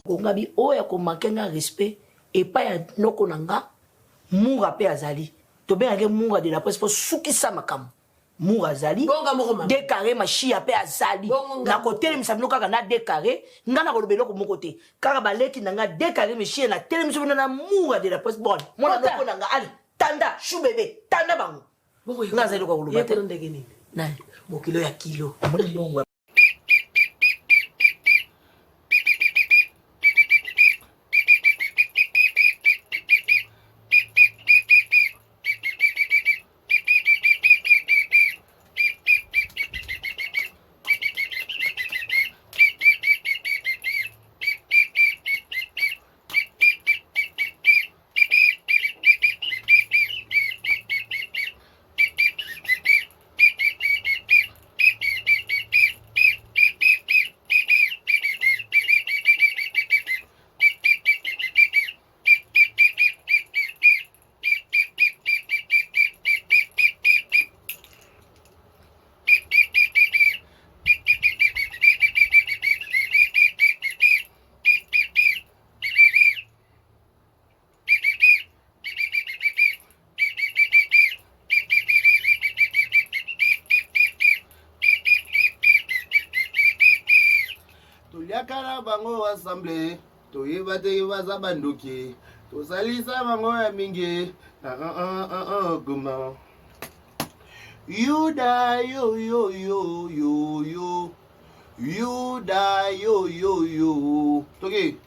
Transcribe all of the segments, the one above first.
Kongabi oya ko makenga respect et pas ya noko nanga Moura pe azali. To be age Moura de la presse pour soukisa makam. Moura azali. Décaré ma chia pe azali. Na côté mi sabino kaka na décaré, ngana ko lobelo ko mon côté. Kaka baleki nanga décaré mi chia na télé mi sabino na Moura de la presse bon. Mona noko nanga ali. Tanda chou bébé, tanda bango. Ngazali ko lobelo. Yeko ndenge nini? Na Mokilo ya kilo. Yakana bango assemblée, to yebate baza bandoki, to salisa bango ya mingi, guma. You die yo yo yo yo yo, you die yo yo yo. Toki,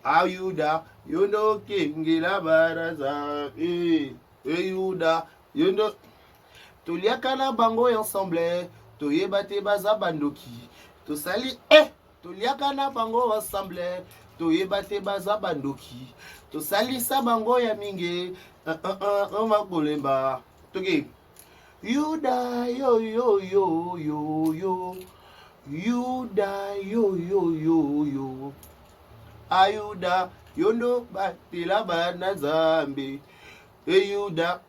how you da? You know Kingila Baraza, you da, you know. To yakana bango ensemble, to yebate baza bandoki, to sali to liakana bango ensemble, to yebate baza bandoki, to salisa bango ya mingi, makolemba. Toki, you die yo yo yo yo yo, you die yo yo yo yo, ayuda yondo batila bana zambi, eyuda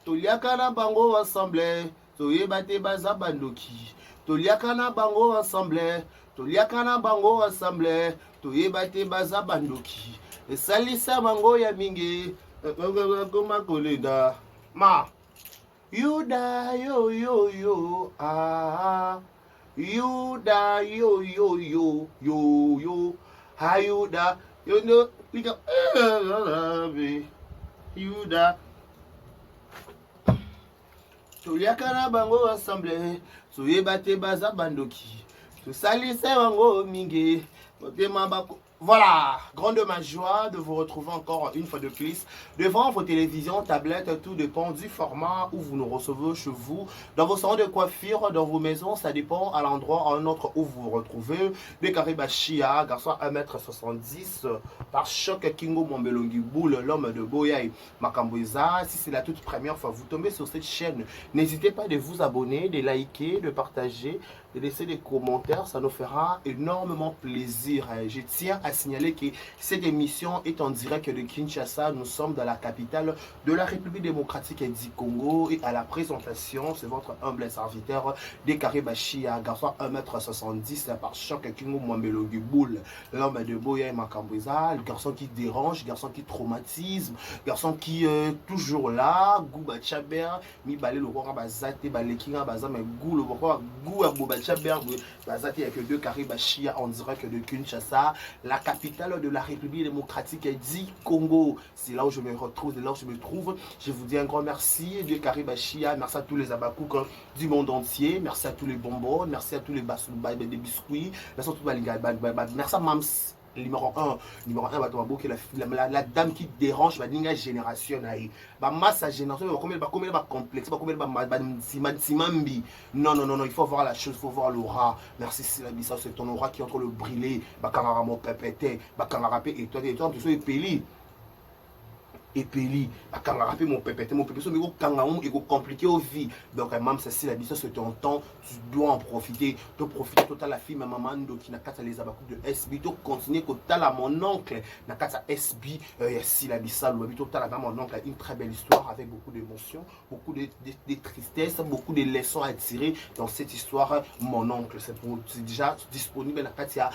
to liakana bango ensemble, to yebate baza bandoki, to liakana bango ensemble. To liakana bango ensemble, to yebate baza bandoki. E salisa bango ya mingi, koma kolenda. Ma, you da yo yo yo, you da yo yo yo yo yo, you da, you know, you da. To liakana bango ensemble, to yebate baza bandoki. To salisse wango mingi. Voilà, grande ma joie de vous retrouver encore une fois de plus devant vos télévisions, tablettes, tout dépend du format où vous nous recevez chez vous, dans vos salons de coiffure, dans vos maisons, ça dépend à l'endroit en autre où vous vous retrouvez. Des Karibachia, garçon 1m70, par choc Kingo Mombelongi Boule, l'homme de Boyaï Makamboisa. Si c'est la toute première fois que vous tombez sur cette chaîne, n'hésitez pas de vous abonner, de liker, de partager, de laisser des commentaires, ça nous fera énormément plaisir. Je tiens à signaler que cette émission est en direct de Kinshasa. Nous sommes dans la capitale de la République démocratique du Congo et à la présentation, c'est votre humble serviteur des Karibachia, garçon 1m70 par choc Kingo Mwambelo Giboul, l'homme de Boya Makambouza, le garçon qui dérange, garçon qui traumatise, garçon qui est toujours là, Gouba Tchaber, mi balé le roi Bazate, Balekinga Bazam, Gou le roi Gou à Gouba Tchaber, Bazate avec deux Karibachia en direct de Kinshasa, la capitale de la République démocratique du Congo. C'est là où je me retrouve, c'est là où je me trouve. Je vous dis un grand merci, Dieu Karibachia, merci à tous les abakouk du monde entier, merci à tous les bonbons, merci à tous les des biscuits, merci à tous les merci à Mams. Numéro 1, la dame qui dérange la génération. Masse génération, combien de complexe, combien de non, non, non, non, il faut voir la chose, il faut voir l'aura. Merci, c'est ton aura qui est entre le brûlé, Bakaramo Pépété, Bakarapé et toi, tu es payé. et puis quand on rappelle mon pépé so mais quand on est compliqué au vie donc même ceci la dit ça c'est ton temps tu dois en profiter de profiter total la fille ma maman qui n'a qu'à les abakou de SB to continuer que tal à mon oncle n'a qu'à SB si la dit ça le total à mon oncle a une très belle histoire avec beaucoup d'émotions beaucoup de tristesse beaucoup de leçons à tirer dans cette histoire mon oncle c'est déjà disponible na katia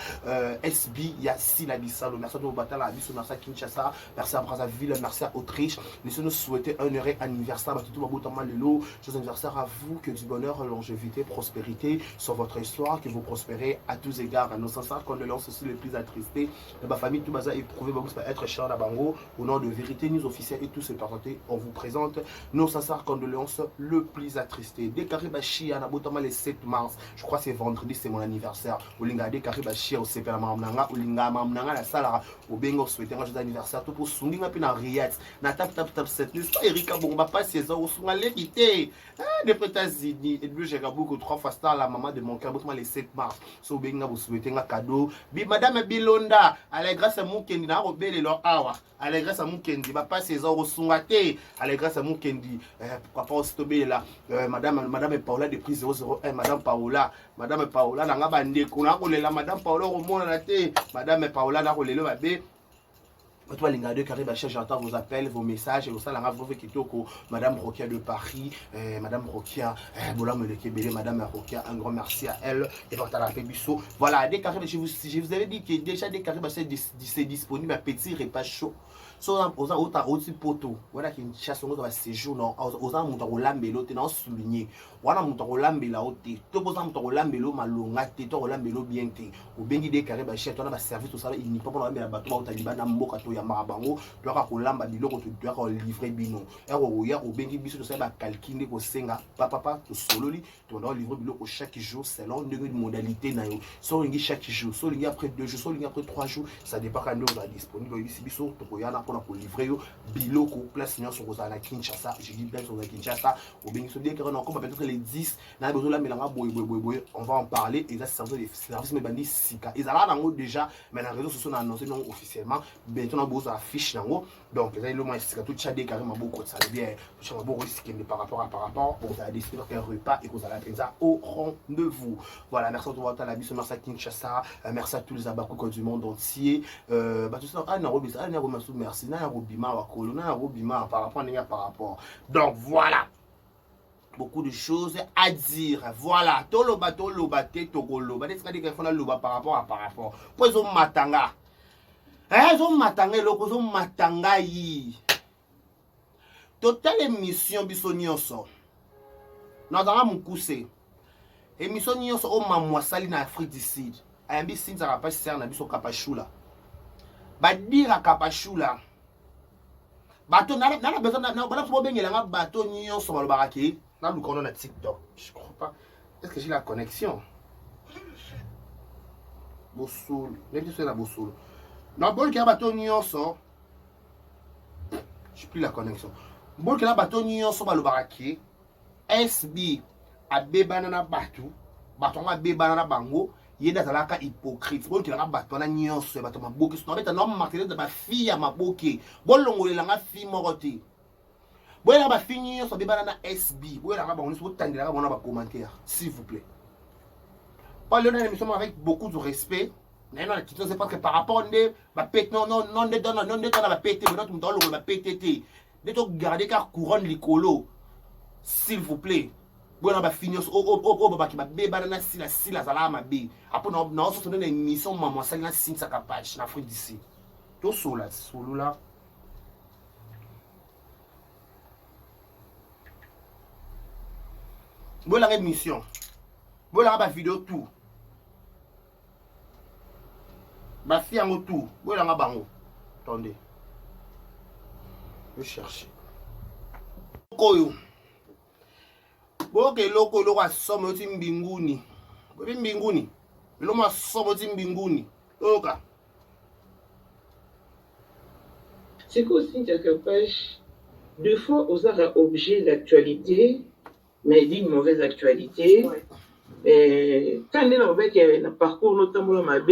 SB il y a si la dit ça le merci de battre la vie sur merci à Kinshasa merci à Brazzaville merci à Autriche. Nous souhaitons un heureux anniversaire à tout le monde. Joyeux anniversaire à vous, que du bonheur, longévité, prospérité sur votre histoire, que vous prospérez à tous égards. À nos sincères condoléances aussi les plus attristés. De ma famille, tout bazar éprouvé, vous être cher à Bango. Au nom de Vérité News officielle et tous ces parentés, on vous présente nos sincères condoléances le plus attristés. Dès Karibachi, à Nabotama le 7 mars, je crois que c'est vendredi, c'est mon anniversaire. Olinga de Karibachi, au CPR Mamnanga, Olinga Mamnanga, la salle, au Bengo, souhaiter un joyeux anniversaire, tout pour Sungi, ma pina Riyad. Na tap 7 n'est-ce pas Erika Bomba pas 16 ans au son l'équité des États-Unis et puis j'ai beaucoup 3 fois star la maman de mon cœur les 7 mars so benga vous souhaiter un cadeau bi madame Bilonda allez grâce à mon kendi na robele lo awa allez grâce à mon kendi ba pas 16 ans au son allez grâce à mon kendi pourquoi pas stobé là madame Paola de prise 001 madame Paola na nga bande ko na ko lela madame Paola au monde la té madame Paola na ko lelo ba be. Toi, les gars de Karibachi, j'entends vos appels, vos messages, et au sein de la rave, Madame Rokia de Paris, Madame Rokia, Madame Rokia, un grand merci à elle, et votre la Pébisso. Voilà, dès Karibachi, je vous avais dit que déjà dès Karibachi, c'est disponible à petit repas chaud. So, aux autres poteaux, voilà qui chasse dans le séjour, aux gens qui ont l'ambelo, tu n'as souligné. Voilà, mon temps l'ambela au thé, tu poses un temps l'ambelo malonga, tu t'as l'ambelo bien thé. Au bengi de Karibachi, tu as un service, tout ça, il n'y a pas pour l'ambela bateau, au Taliban, à Mokato, Yamarabango, tu as un lamba, tu dois livrer bino. Et au bengi biso, tu sais, calquiner au senga, papa, tu solo, tu dois livrer bilo chaque jour, selon une modalité. So, chaque jour, so, après 2 jours, so, après 3 jours, ça dépend quand nous sommes disponibles. Ici, biso, tu peux y aller pour livrer biloko place sur Rosana Kinshasa je dis bien sur Kinshasa au bénéfice de qu'on encore peut-être les 10 na besoin la melanga boy on va en parler et ça c'est des services mais bandi sika ils là dans déjà mais les réseaux sociaux annoncé non officiellement bientôt on a besoin affiche nango donc les le moins sika tout chadé carrément beaucoup ça veut bien je suis beaucoup risqué par rapport on va décider qu'un repas et qu'on va la au rendez-vous voilà merci à tout votre la biso merci à Kinshasa merci à tous les abakouko du monde entier bah tout ça merci par rapport donc voilà beaucoup de choses à dire voilà toloba te tokoloba est-ce que faut loba par rapport pour zo matanga zo matanga loko zo matanga yi total émission biso nyonso na dans mukuse émission nyonso o mamwa sali na Afrique du Sud ayambi sinza ka pa ser na biso kapashula badira kapashula bateau n'a besoin n'a pas trop bien la bateau nyonso balobaka ke na lukono na TikTok je crois pas est-ce que j'ai la connexion Bosoul même si c'est la Bosoul non bon que bateau nyonso j'ai plus la connexion bon que la bateau nyonso balobaka ke SB abebana na bateau nga bebana na bango yenda zalaka hypocrite bon kilanga bato na nyonso bato maboki so beta no marteler de ba fille ya maboki bolongolela nga fille morote boyela ba fille nyonso bebana na SB boyela nga bango so tandela bona ba commentaire s'il vous plaît pas le émission avec beaucoup de respect non c'est parce que par rapport ne ba pète non ba pété non tout dans ba pété de to garder car couronne likolo s'il vous plaît bon ba finir baba ki ba beba na sila zala mabe apo na so na émission maman ça na sin sa capage na Afrique d'ici to solo là bon la émission bon la ba vidéo tout ba fi en tout bon la bango attendez je chercher koyo boke loko asoma uthi mbinguni bobe mbinguni lo masoma uthi mbinguni oka c'est qu'aussi Takapage deux fois aux arts objet l'actualité mais d'une mauvaise actualité quand on a avec un parcours notamment mabe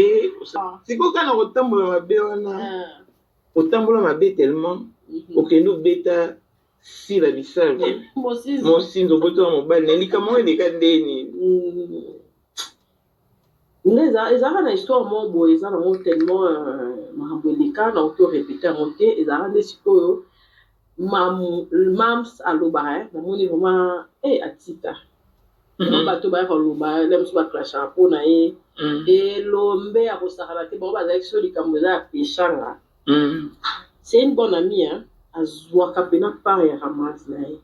c'est quoi quand on retombe mabe on a autant mabe tellement okendo beta sila bisalo mosinzo boto mobali nalika mo eleka ndeni ezalaka na histoire mo boye eza nango tellement makambo eleka na oto répété yango te ezalaka nde sikoyo mams alobaka namoni vraiment atika bato bayaka oloba le mosusu baklashaka mpo na ye elombe akosakana te bango bazalaki so likambo eza ya peshanga c'est une bonne amie azwaka mpena part ya ramase na ye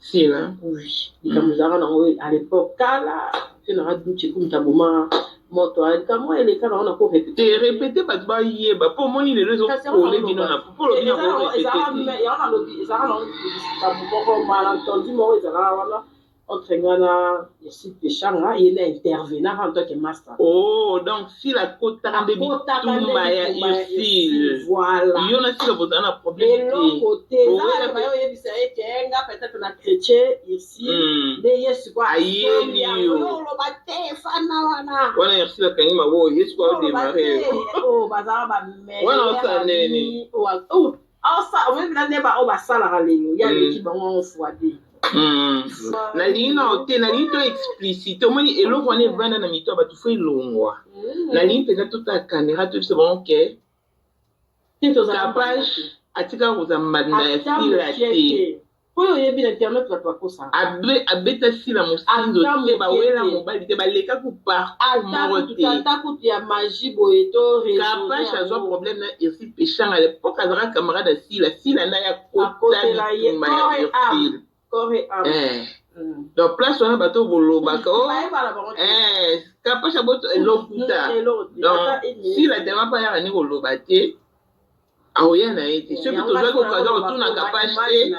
likambo ezalaka nango à l'époque kala mpe naka duce kumta boma moto likambo eleka nango na korépété répété bato bayeba mpo omoni lelo ezokole bino na ezalaka nango likambo moko malentendu moko ezalaka wana entre ngana Yacine Peshanga il est intervenant en tant que master. Oh donc si la kota de bitumba ya ici voilà il y en a si vous avez un problème et l'autre côté là ba yo yebisa ekenga peut-être na chrétien ici de Yesu kwa ayeli yo lo bate fana wana wana Yesu la kanima wo Yesu kwa démarrer oh bazaba ba me wana ça nene oh ça on même là ne ba o ba sala lelo ya leki bango on fuade nalingi na ote nalingi to explicite omoni eloko wana evanda na mito ya bato fo elongwa nalingi mpenza tota caméra toyebisa bango ke kapage atikaka koza mbanda ya sila te oyo oyebi na internet bato bakosaka abeta sila mosinzo te bawela mobali te baleka kuparcours te ata kutu ya magie boye to kapage azwa problème na Irsi Peshanga à l'époque azalaka camarade ya sila na ya kota bitumba ya Irsi donc place wana bato bolobaka kapasha boto elokuta donc si la tema pa yaka ni koloba te aoya na ye te soki tozwaki okaza kotuna kapashe te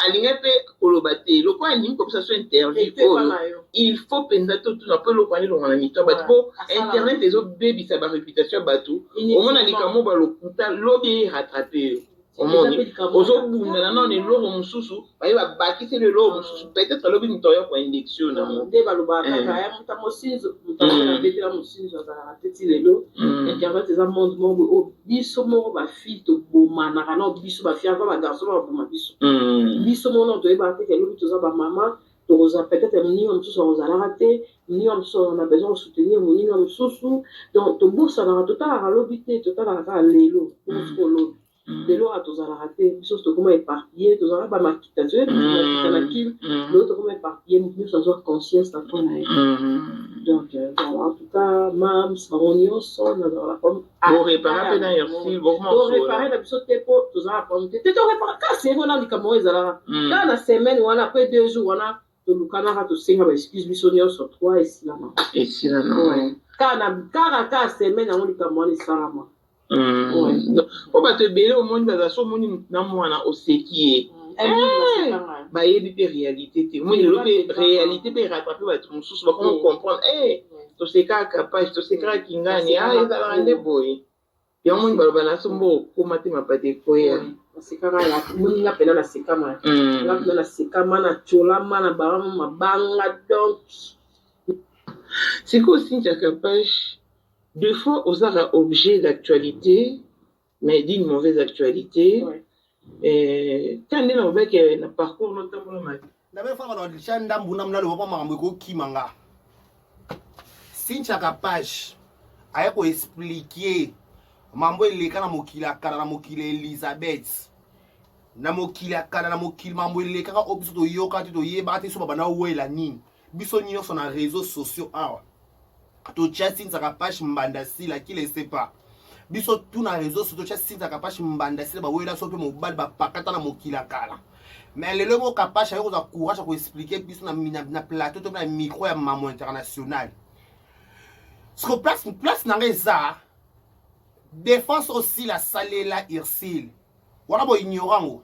alingi mpe koloba te eloko animi kopesa so interview oyo il faut mpenza totuna mpo eloko wana elonga na mito ya bato mpo internet ezobebisa baréputation ya bato omona likambo balokuta lobi erattrape omoni ozobundana nano eloko mosusu baye babakisi eloko mosusu peut-être alobi moto oyo kwa indection nango nde balobaka kaka ya moto mosinzo moto abetela mosinzo azalaka te ti lelo internet eza monde moko oyo biso moko bafille tobomanaka na biso bafille ava bagarso baboma biso moko na toyebaka te ke elobi toza bamama tokoza peut-être moninga mosusu akozalaka te moninga mosusu na besoin kosoutenir moninga mosusu donc tobosanaka totalaka lobi te totalaka kaka lelo mosuku olobi lelo atozalaka te biso tokoma éparpillé tozalaka bamakita toyemakita na kili lelo tokoma éparpillé nyonso azwa conscience na mpo na ye donc voilà en tout cas mams bango nyonso nazalaka comme borépare mpe na Irsi borépare na biso te mpo tozalaka comme te torépare ka senge wana likambo oyo ezalaka kaka na semaine wana après 2 jours wana tolukanaka tosenga baexcuse biso nyonso 3 esilama kaka semaine yango likambo wana esalama po bato ebele omoni baza so omoni na mwana oseki ye bayebi mpe réalité te omoni lelo mpe réalité mpe erattrape bato mosusu bakoma comprendre tosekaka kapage tosekaka kingani ezalaka nde boye yango omoni baloba na so mbo okoma te mapate ekoya moninga mpena nasekama nga mpena nasekama na tolama na barama mabanga donc sikoyo osinja kapage des fois, aux arts objet d'actualité, mais d'une mauvaise actualité. Quand on est avec un parcours, notamment, Cynthia Kapage ayeko expliquer mambo eleka na mokili akala na mokili Elizabeth na mokili akala na mokili mambo eleka ka obiso to yoka to yeba te so bana wela nini biso nyonso na réseaux sociaux awa to Cynthia Kapage mbanda sila qui le sait pas biso tout na réseaux sociaux Cynthia Kapage mbanda sila ba wela so pe mobali ba pakata na mokili akala mais le mot Kapage ayeko za courage ko expliquer biso na plateau to na micro ya Maman International. Ce que place n'a ça défense aussi la salela Irsil. Wana bo ignorant.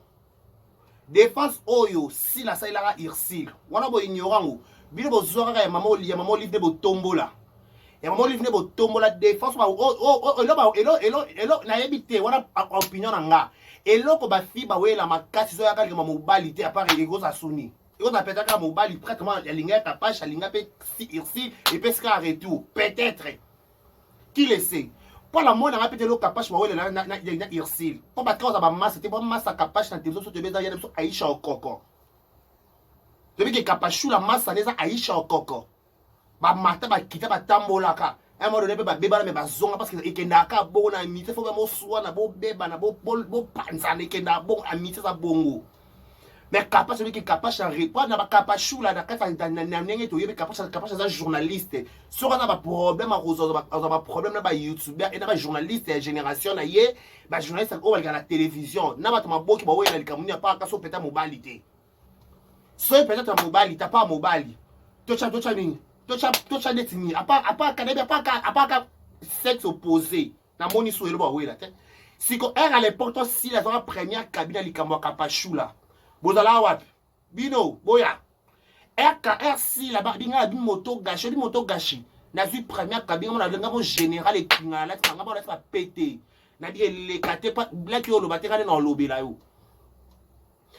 Défense oyo si la salela Irsil. Wana bo ignorant. Bino bo zora ya maman livre bo tombola. Ya maman livre bo tombola défense elo na yebite wana opinion nga. Elo ko ba fi ba wela makasi zo yakali ma mobali te apart ego za suni. On a peut-être mobile pratiquement la ligne Kapage la ligne Irsil et pesca retour peut-être qui le sait Pour la mona peut-être le capache ouais na irsil. Pour ba cause ba masse c'était pas masse capache na télévision sur te beza ya so Aisha okoko. Tu veux que capache la masse na Aisha okoko. Ba mata ba kita ba tambola ka. Un moment donné ba beba na ba zonga parce que ekenda ka bongo na amitié faut vraiment soir na bo beba na bo panza na ekenda bongo amitié za bongo. Mais capable celui qui est capable de répondre na ba capachou là na kata na ndenge to yebe capable za journaliste so na ba problème a cause ba problème na ba youtubeur et na ba journaliste génération na ye ba journaliste ko ba la télévision na ba to maboki ba wela likamuni pa ka so peta mobilité so peut-être mobilité pas mobile tocha nini tocha netini apa kanebe apa sexe opposé na moni so elo ba wela te siko à l'époque to si la première cabine likamwa capachou là bozala wapi bino boya RKRC là-bas binga bi moto gâché na vu première cabine on a lenga bon général et kinga la tanga ba la pété na bi le kate pas black yo lo bateka na lobby la yo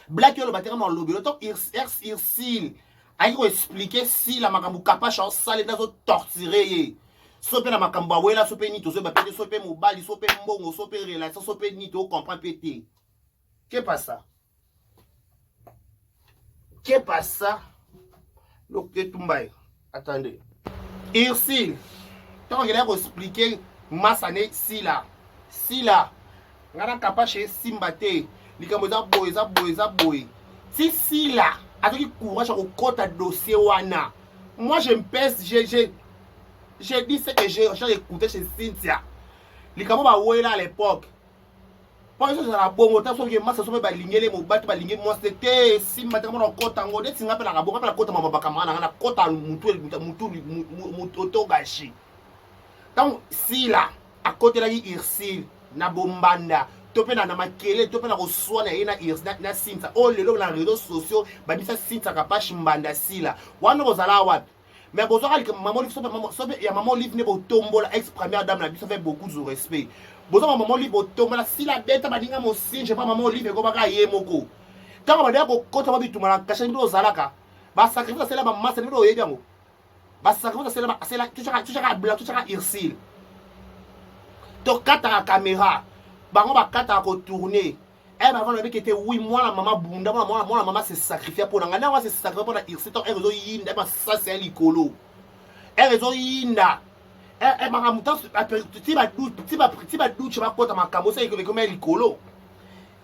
black yo lo bateka na lobby le temps irsil ayi ko expliquer si la makambu capable en salle dans torturer sope na makambu wela sope ni to so ba pété sope mobali sope mbongo sope relation sope ni to comprend pété qu'est pas ça. Qu'est pas ça? Donc, Tumbaï. Attendez. Irsil. Tant qu'il a expliqué, Massané, Sila. On a capable de Simbate. Les camarades boy. Si Sila a tout courage au côté dossier Wana. Moi, je me pèse, j'ai dit ce que j'ai écouté chez Cynthia. Les camarades à l'époque. Parce que la bonne temps que massa so ba lingele mo bat ba lingé moi c'était si matama na kota ngo de singa pela ka bonga pela kota mama bakamana na kota mutu to gashi. Donc si là à côté la irsil na bombanda topé na makele topé na koswana ina irsil na sinta o lelo na réseaux sociaux ba bisa sinta ka pashi mbanda sila wana kozala wapi. Mais bon, maman ya maman livre ne bo tombola ex première dame la biso fait beaucoup de respect. Bozo maman livre tombola si la bête baninga mo singe pas maman livre ko baka ye moko. Tant ba ko kota ba bituma la kasha ndo zalaka. Ba sacrifice c'est la maman c'est ndo ye biango. Ba sacrifice c'est la tuchaka blanc tuchaka irsil. To kata la caméra. Bango ba kata ko tourner. Eh ben on qui était oui moi la maman bunda moi la maman s'est sacrifié pour ngana moi s'est sacrifié pour la irsil to ezo yinda ba ça c'est likolo. Ezo yinda. Makamuta ti ba douche ba kota makambo ça que comme likolo.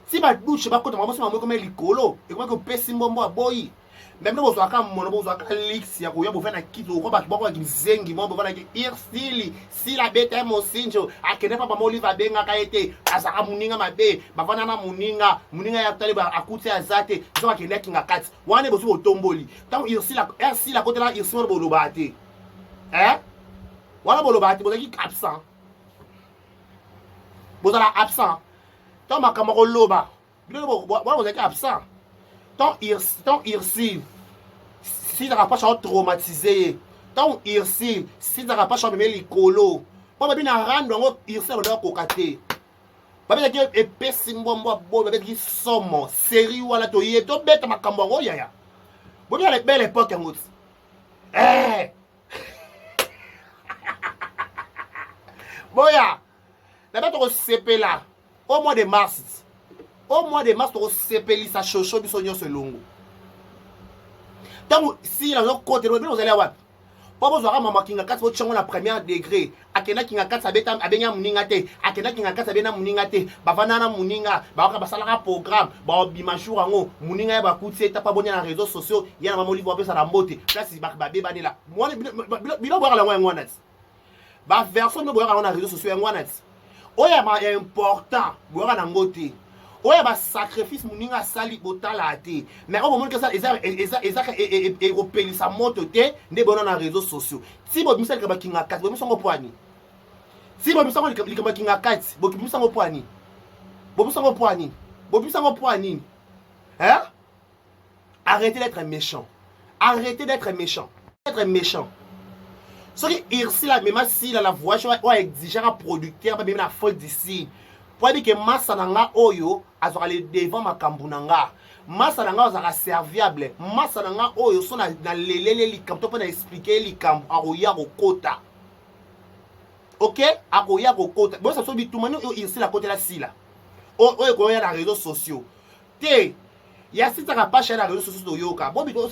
Ti ba douche ba kota makambo comme likolo. Et comment que pesi mbombo boy. Même no bozo aka mono bozo aka lix ya ko yabo fena kito ko ba boko ngizengi mo bana ki irsili si la bête mo sinjo akene papa mo liva benga ka ete asaka muninga mabe bavana na muninga ya taliba akuti azate zo akene kinga kati wane bozo otomboli tant irsili la côté là irsili bo lo bate wala bo lo bate bozo ki absent bozo la absent tant makama ko loba bilo wala bozo ki absent. Tant irsil, si t'as pas traumatisé, tant irsil, si t'as pas changé les colos, pas bien rendre donc irsil on doit cocater. Pas bien que épaisse mbombo bo bien qui somme série wala to yé to bête makambo yaya. Bon bien les belle époque en route. Boya, la bête au CP là au mois de mars. Au mois de mars, on s'épelle sa chocho du sonio selongo. Donc, si la autre côté, vous allez voir. Pas besoin de maman qui n'a qu'à se la première degré. Akena qui n'a qu'à sa bêta abenya muningate. Akena qui n'a qu'à sa bena muningate. Bavanana muninga. Baka basala programme. Ba bimajour ango. Muninga ba kutse ta pas bonne na réseaux sociaux. Ya na maman livre pe sa la moté. Là si ba beba la. Moi bilo boire la moi ngwanat. Ba version no boire na réseaux sociaux ngwanat. Oya ma important. Boire na ngote. Oya ba sacrifice muninga sali botala te mais au moment que ça et repeli sa moto te ne bona na réseaux sociaux si bo misali ka kinga kat bo misango poani si bo misango ka kinga kat bo misango poani arrêtez d'être méchant ce qui irsi la même si la voix on exiger un producteur pas même la faute d'ici. Pour dire que massa nanga oyo azora le devant makambu nanga massa nanga azara serviable massa nanga oyo so na lelele likambo to pa na expliquer likambo aroya kokota ok akoya kokota bon ça so bitumani ici la côté la sila oyo koya na réseaux sociaux te ya sitaka pasha na réseaux sociaux yoka bon bito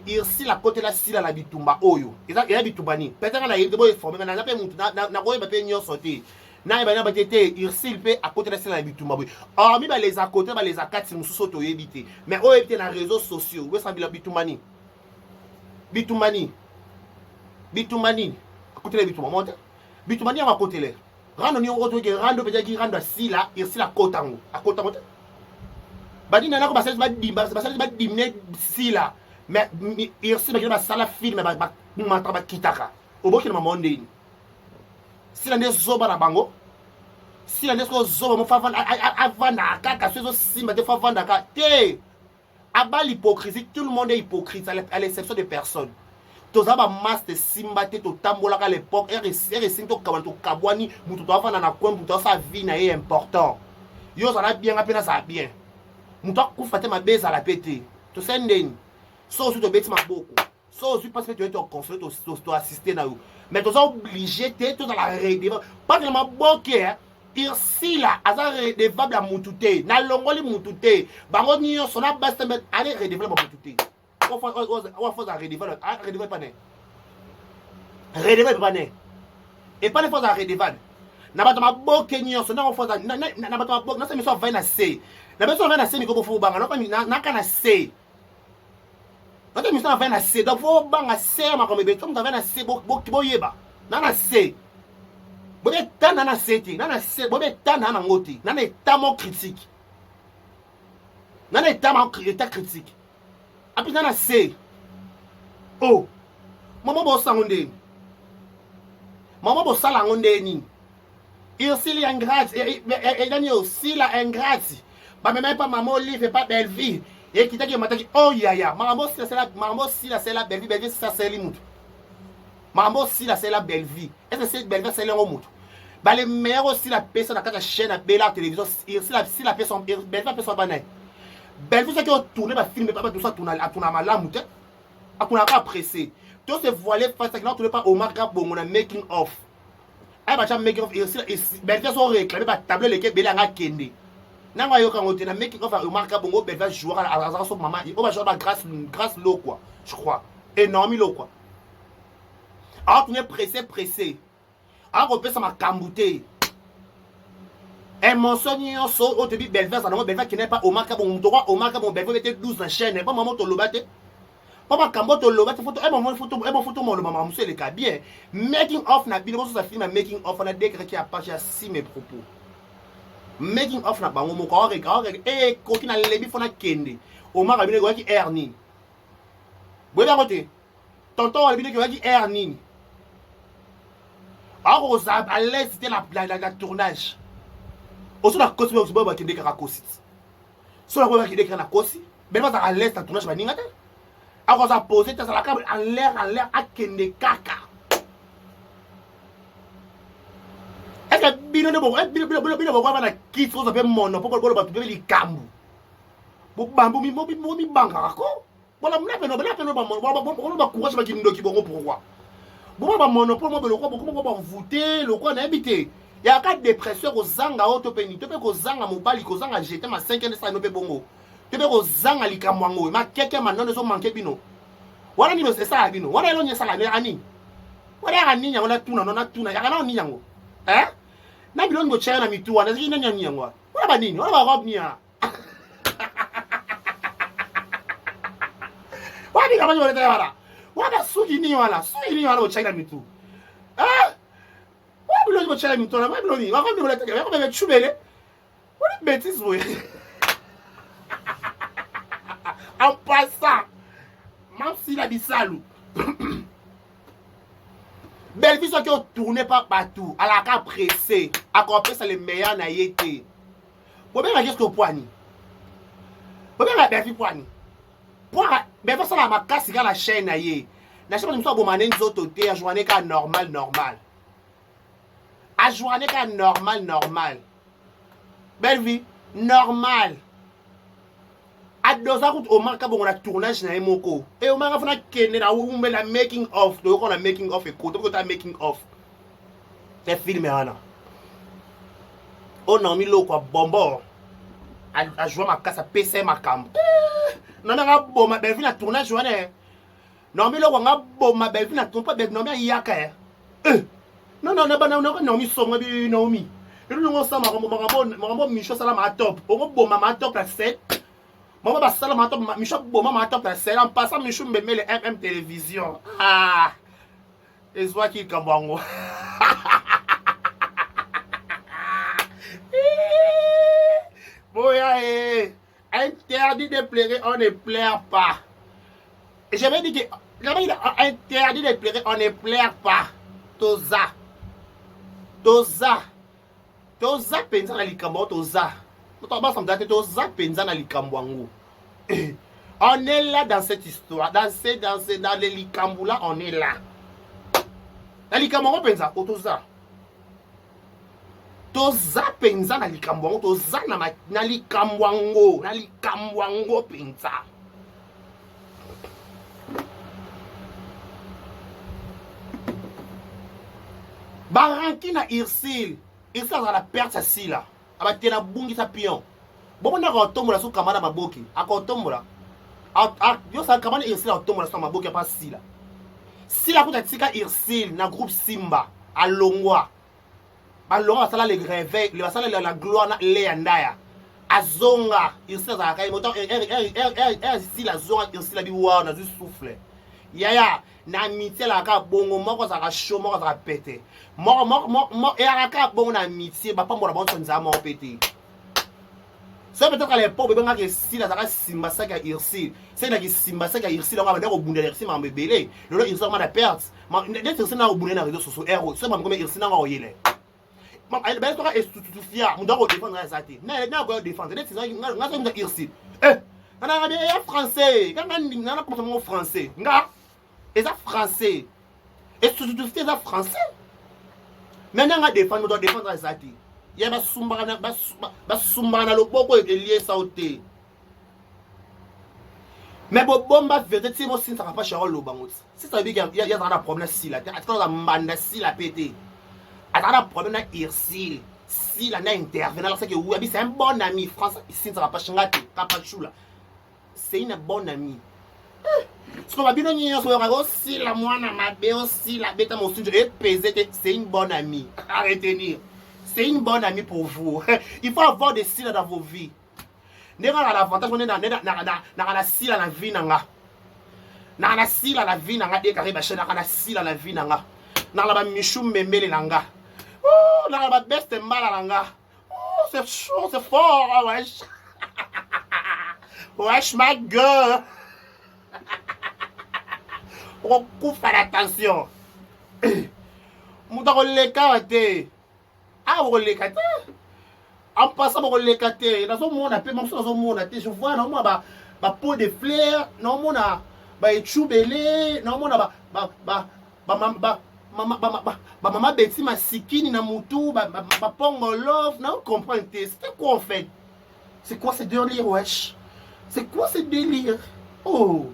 ici la côté la sila la bitumba oyo eza bitumbani peut-être na yebo informer na pe mutu na koyeba pe nyonso te na ba na batete ici pe à côté la sila la bitumba boy hormis ba les à côté ba les à quatre mususu to yebite mais oyo pe na réseaux sociaux we sambila bitumbani côté la bitumba monte bitumani ya côté là rando ni ngoto ke rando pe ki rando sila ici la kotango à kotango badina nako basalisi badimne sila mais ici bakina basala filme bamata bakitaka obokina mamondeni sila nde zoba na bango sila nde zoba mo avanda kaka so simba te favanda ka te aba l'hypocrisie tout le monde est hypocrite à l'exception de personne toza ba masse de simba te totambolaka à l'époque RSC to kabwani mutu to afana na coin mutu sa vie na est important yo ça na bien apena ça bien mutu akufa te mabeza la pété to sendeni so to beti maboko so tu parce que tu es ton conseil to assister na yo mais toza obligé te to dans la redevable pas que maboke ici là aza redevable à mutu te na longoli mutu te bango nyo sona basta mais allez redevable mutu te on faut à redevable pas né redevable pas né et pas les fois à redevable na bato maboke nyonso na faut na bato maboke na se miso va na se na beso va na se miko fo banga na kana se na te miso va na se donc fo banga se ma comme beto va na se bo yeba na se bo beta na se ti na se bo beta na ngoti na état mo critique na état mo critique api na se oh maman bo sangonde maman bo sala ngondeni ici li ingrate et Daniel aussi la ingrate ba même pas maman livre pas belle vie et qui t'a dit mataki oh ya maman si la c'est la belle vie ça c'est limut maman si la c'est la belle vie est-ce que c'est belle vie c'est le mot ba les meilleurs aussi la personne à la chaîne à Bella télévision si la personne belle personne banane belle vie c'est que tourner ba film pas tout ça tourner à tourner malamu te a tourner pas pressé tout se voiler face que non tourner pas au marque bon on making of ay ba cha making of ici belle vie sont réclamer ba tableau lesquels Bella nga kende nanga yo quand on te na making of au marque bon belle vie jouer à son maman on va jouer ba grâce l'eau quoi je crois énorme l'eau quoi alors tourner pressé alors on peut ça m'a cambouté un mensonge so au début belle vie ça non belle vie qui n'est pas au marque bon droit au marque bon belle vie était 12 en chaîne pas maman to lobate papa kambo to lobate photo photo mon maman monsieur le cas bien making of na bino so ça film making of na décret qui a pas si mes propos making of na bango mo ko regarde et ko na lebi fona kende au marque bino ko ki erni bo da côté tonton bino ko ki erni alors aux à l'aise c'était la tournage aussi la kosi ba ba kende ka kosi so la ba kende ka na kosi ben pas à l'aise la tournage ba ninga te alors ça poser ça la câble en l'air à kende kaka est-ce que bino bo ba na kit so ça fait mono pour ba tu li kambu bo bambu mi banga ko voilà mna pe no ba courage ba kindo ki bongo pourquoi bon ba monopole mo beloko beaucoup ba voter le quoi na habité il y a quatre dépresseurs aux zanga autopeni to pe ko zanga mobali ko zanga jeter ma 5 ans ça no pe bongo to pe ko zanga likamwango ma keke manone so manke bino wala ni c'est ça bino wala lo nya sala le ani wala ani nya wala tuna no na tuna ya kana ni nyango na bino ngo chana mitu wana ziki nya nyango wala ba nini wala ba rob nia wani kama wala tayara wala suki ni wala o chana mitu wala ngo chana mitu na wala ni wala ngo tayara wala be chubele wala bêtise oui en passant même si la bisalou belle vie soit que tourne pas partout à la cas pressé à comprendre ça les meilleurs na yété pour bien qu'est-ce que poani pour bien la belle vie poani pour ben ça la makasi ga la chaîne na yé na chaîne nous so bomane nzoto te a journée ka normal a journée ka normal belle vie normal a doza route au marque bon la tournage na emoko et au marque fona kene na umbe la making of do ko na making of e ko to ta making of te filme wana o Naomi Loko bombo a joué ma casse à PC ma cam non nga boma belle vie na tournage wana Naomi Loko nga boma belle vie na tournage pas belle Naomi yaka non Naomi songa bi Naomi et nous on sama makambo Micho sala ma top o boma ma top la 7 maman ba sala ma top Micho boma ma top la 7 en passant Micho mbeme le MM télévision et soit qui kambango Boya interdit de pleurer, on ne pleure pas. J'avais dit que interdit de pleurer, on ne pleure pas. Toza penza na likambo toza. Toza penza na likambo wangu. On est là dans cette histoire, dans les likambo là, on est là. Na likambo penza toza. Toza penza na likambo wango toza na likambo wango penza baranki na Irsil azala perte sa sila abatena bungi sa pion bomona ko tombola so kamana maboki akotombola yo sa kamana Irsil akotombola so maboki pa sila kuta tika Irsil na groupe Simba alongwa balonga sala le réveil le basala la gloire na le andaya azonga Irsil za kai moto si la zonga Irsil la biwa na zu souffle yaya na amitié la ka bongo moko za ka show moko za pété mo et la ka bongo na amitié ba pambola bon tonza mo pété ça peut être les pauvres benga que si la za simba sa ka Irsil c'est na ki simba sa ka Irsil on va ba ko bundela Irsil ma mbebele le Irsil ma na perte ma d'être c'est na ko bundela na réseaux sociaux héros c'est ma comme Irsil na ko yele ben toi est tout fier mon doit défendre ça té na go défendre net nga nga Irsil na bien français quand na comme mon français nga et ça français et tout fier ça français maintenant nga défendre doit défendre ça té ya ba sumba na loboko et lié ça au té mais bon bomba vérité si mo sin ça va pas Charles Lobango si ça veut dire il y a un problème si la té attends la mbanda si la pété attends problème na Irsil si la na intervenir c'est que oui c'est un bon ami France ici ça va pas changer papa chula c'est une bonne amie ce qu'on va bien dire sur rago si la moine ma bé aussi la bête mon studio et peser c'est une bonne amie à retenir c'est une bonne amie pour vous il faut avoir des cils dans vos vies n'era l'avantage on est na cils la vie nanga na cils la vie nanga de carré ba chena na cils la vie nanga na la ba michou mbembele nanga oh na la best mbala nanga oh c'est chaud c'est fort wesh wesh ma gueule on coupe faire attention muta ko leka te ko leka te en passant ko leka te na so mona pe mo so mona te je vois na mo ba pot de fleurs na mo na ba echubele na mo na maman Betty masikini na mutu ba pongo love na comprendre c'est quoi en fait c'est quoi ce délire wesh c'est quoi ce délire oh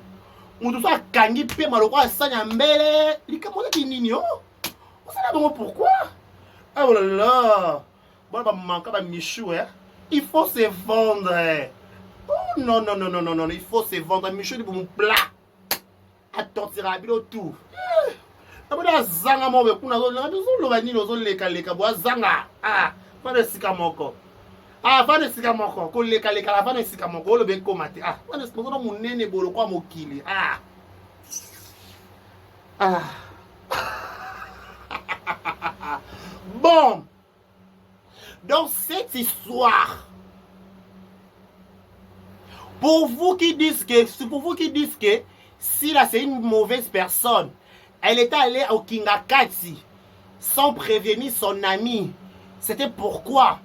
mutu ça kangi pe maloko asanya mbele likamoza kinini oh on sait pas pourquoi oh là là bon ba manka ba Michou il faut se vendre oh non il faut se vendre Michou de mon plat attortira bilo tout abona zanga mo be kuna zo lo ba nini zo leka bo zanga fa de sika moko ko leka la fa de sika moko lo be komate fa de sika zo munene bolo kwa mokili bon donc cette histoire pour vous qui disent que si là c'est une mauvaise personne. Elle était allée au Kingakati sans prévenir son ami. C'était pourquoi.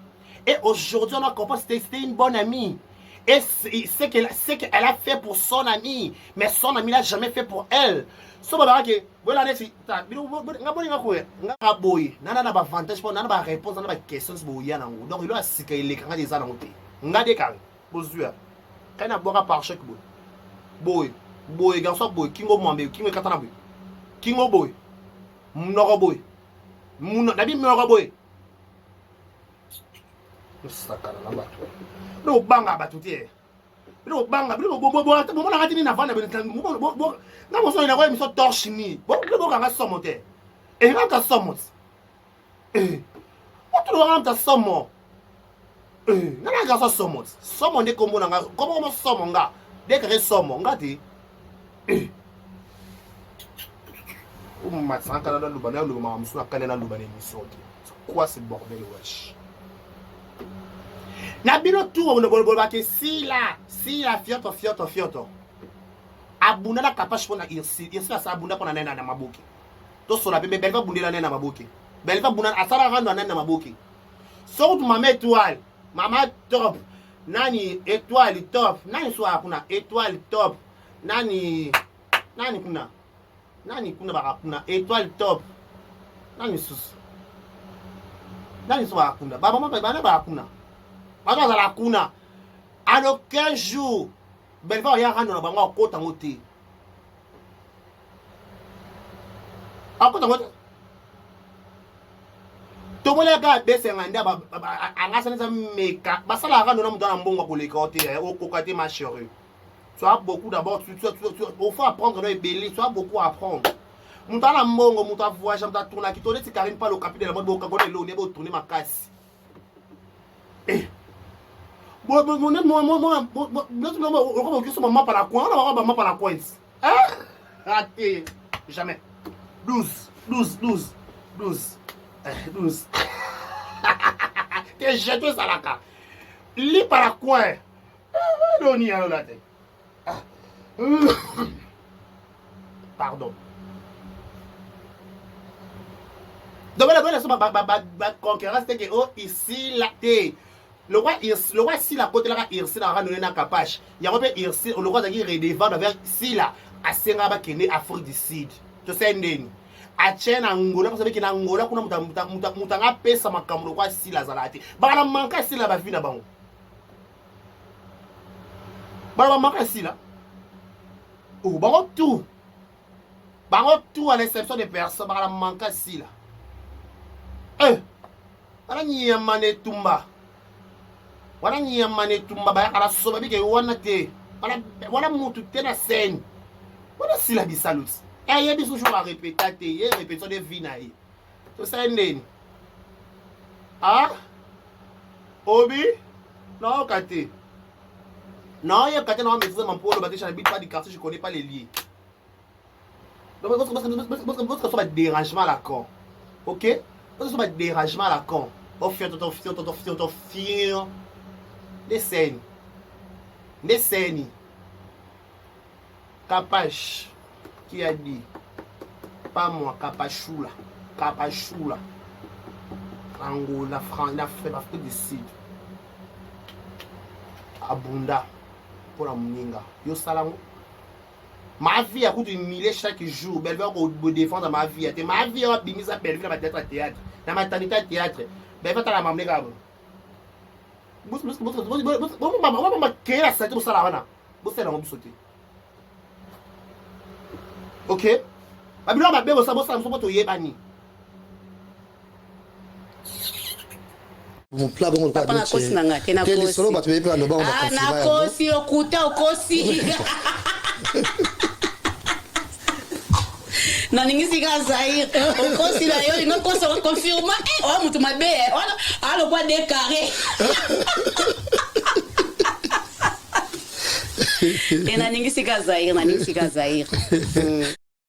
Et aujourd'hui, on a compris que c'était une bonne amie. Et c'est qu'elle a fait pour son ami. Mais son ami n'a jamais fait pour elle. So ba que voilà nesi ta bilo ngaboni ngakwe ngaboyi nana na ba avantage pour nana ba réponse nana ba questions boya nango. Donc il a sika il lekanga des ana ngote. Ngade kan bozua. Kana boka par chaque boy garçon boy kingo mwambe kingo katana boy. Kingo boy, mnogo boy, nabi moko boy sakana na bato no banga bato tie no banga bo mona ngati ni na vanda na mo so ina ko mi so torche ni bo kanga somo te e ngaka somo What do you somo? Nana ga somo. Somo ne kombo nga. Komo somo nga. De kare somo nga ti. O matsanka na lubana lubana musuna kale na lubana misoti. Quoi ce bordel wesh? Na bino tu on bolbo ba ke si la fioto. Abuna na kapash pona irsi la sa abunda pona nena na mabuki. To so la be belva bundela nena mabuki. Belva buna asara rando nena mabuki. So tu mama étoile, mama top. Nani étoile top. Nani so akuna étoile top. Nani kuna. Nani kuna ba kuna étoile top. Nani sus. Nani so akuna. Ba mama ba akuna. Ba za la kuna. À aucun jour belva ya rando na bango kota ngote. Akota ngote. Tomola ka besenga ndaba angasana meka basala ka ndona mutana mbongo koleka ote okokate ma chérie. Tu as beaucoup d'abord tu faut apprendre no ebeli, tu as beaucoup à apprendre. Mutana mbongo muta voyage muta tourna ki tole ti Karine pas le capitaine la boka gona lo ne bo tourner makasi. Moi maman par la coin, on va maman par la coin. Raté jamais. 12. 12. T'es jeté ça là. Lis par la coin. Doni à la tête. Pardon. Donc la concurrence c'est que oh ici là t'es. Le roi si la côté là irsi la randonner na capache. Il y a pas irsi le roi d'ailleurs redevant avec si là à senga ba kene Afrique du Sud. Tu sais ndeni. Achena Angola parce que na Angola kuna mutanga pesa makamlo kwa sila zalati bana manka sila ba vina bango bana manka sila bango tout à l'exception des personnes bana manka sila bana nyamane tumba ba kala soba bike wana te wana mutu tena sen wana sila bisalut. Il y a des choses à répéter, répétition de vie. Tu sais, Ndeni? Ah? Obi? Non, Kate. Non, il y a Kate, non, mais c'est mon polo, je n'habite pas du quartier, je ne connais pas les liens. Donc, parce que ça va être dérangement à la con. Ok? Parce que ça va être dérangement à la con. Oh, fier. Des scènes. Capache. Qui a dit pas moi Capachula Angola France l'Afrique du Sud Abunda pour la Mninga yo salango ma vie a coûté 1000 chaque jour belle va ko défendre ma vie a bimisa belle vie na théâtre na maternité théâtre belle va ta la mamne ka bus maman kera sa tu sala wana bus la ngobi sauter. Ok? Babylon m'a bien ça to yebani. Mon plat bon pas na kosi na ngate na kosi. Solo batu bepe ando ba on va festival. Na kosi okuta okosi. Na ningisi ka Zaire. Okosi la yo ngo koso confirma. Oh mutu mabe. Alo kwa décarré. Na ningisi ka Zaire.